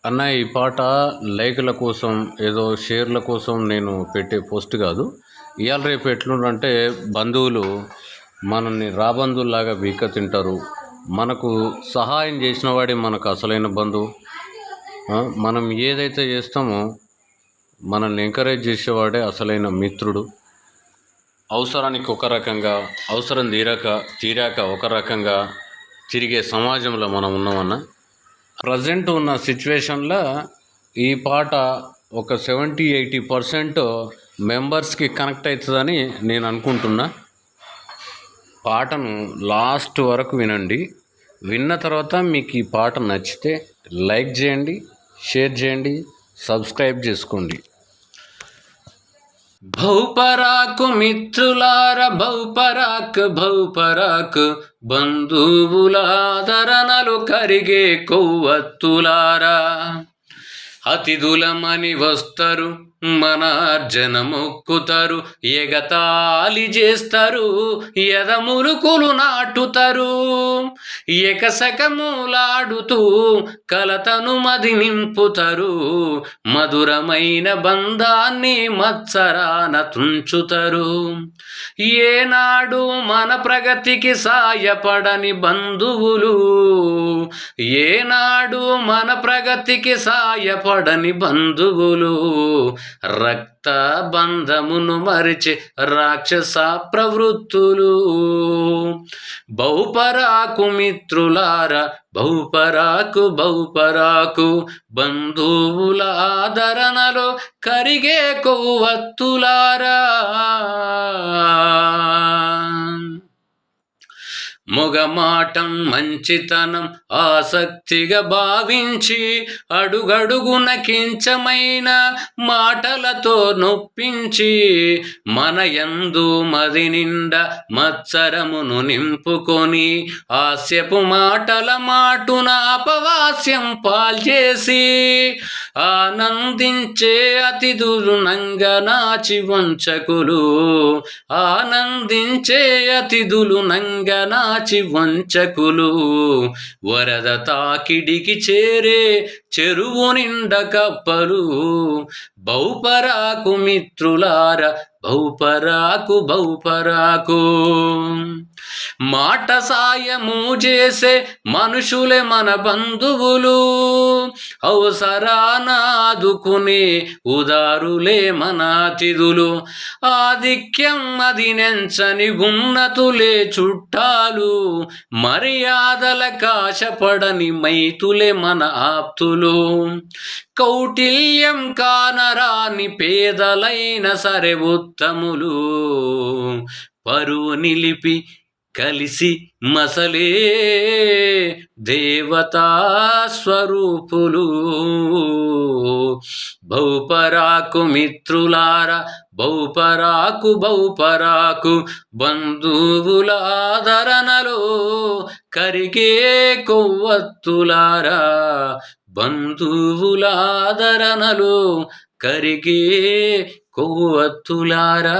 అన్న ఈ పాట లైకుల కోసం ఏదో షేర్ల కోసం నేను పెట్టే పోస్ట్ కాదు. ఇవాళ రేపు ఎట్లుందంటే బంధువులు మనల్ని రాబంధువులాగా వీక తింటారు. మనకు సహాయం చేసిన వాడే మనకు అసలైన బంధువు. మనం ఏదైతే చేస్తామో మనల్ని ఎంకరేజ్ చేసేవాడే అసలైన మిత్రుడు. అవసరానికి ఒక రకంగా, అవసరం తీరాక ఒక రకంగా తిరిగే సమాజంలో మనం ఉన్నామన్న. ప్రజెంట్ ఉన్న సిచ్యువేషన్లో ఈ పాట ఒక 70-80% మెంబర్స్కి కనెక్ట్ అవుతుందని నేను అనుకుంటున్నా. పాటను లాస్ట్ వరకు వినండి. విన్న తర్వాత మీకు ఈ పాట నచ్చితే లైక్ చేయండి, షేర్ చేయండి, సబ్స్క్రైబ్ చేసుకోండి. భౌపరాకు మిత్రులార భౌపరాకు బంధువులాదరణలు కరిగే కొవ్వత్తులారా. అతిథులమని వస్తారు, మన అర్జన మొక్కుతారు, ఎగతాళి చేస్తారు, ఎదములుకులు నాటుతారు, ఎకసకములాడుతూ కలతను మది నింపుతారు, మధురమైన బంధాన్ని మత్సరాన తుంచుతారు. ఏనాడు మన ప్రగతికి సాయపడని బంధువులు, ఏనాడు మన ప్రగతికి సాయపడని బంధువులు, రక్త బంధమును మరిచే రాక్షస ప్రవృత్తులు. భౌపరాకు మిత్రులారా భౌపరాకు బంధువుల ఆదరణలో కరిగే కొవ్వత్తులారా. మొగమాటం మంచితనం ఆసక్తిగా భావించి అడుగడుగున కించమైన మాటలతో నొప్పించి మన యందు మది నిండా మత్సరమును నింపుకొని హాస్యపు మాటల మాటున అపవాస్యం పాల్చేసి ఆనందించే అతిథులు నంగనాచి వంచకులు, ఆనందించే అతిథులు నంగనాచి వంచకులు, వరద తాకిడికి చేరే చెరువు నిండ కప్పలు. భౌపరాకు మిత్రులార భౌపరాకు మాట సాయము చేసే మనుషులే మన బంధువులు, అవసరాన ఆదుకునే ఉదారులే మన అతిథులు, ఆధిక్యం అది నెంచని ఉన్నతులే చుట్టాలు, మర్యాదల కాశపడని మైతులే మన ఆప్తులు, కౌటిల్యం కానరాని పేదలైన సరే ఉత్తములు, పరువు నిలిపి కలిసి మసలే దేవతా స్వరూపులు. భౌపరాకు మిత్రులారా భౌపరాకు బంధువుల ఆదరణలో కరిగే కొవ్వత్తులారా, బంధువుల ఆదరణలో కరిగే కొవ్వత్తులారా.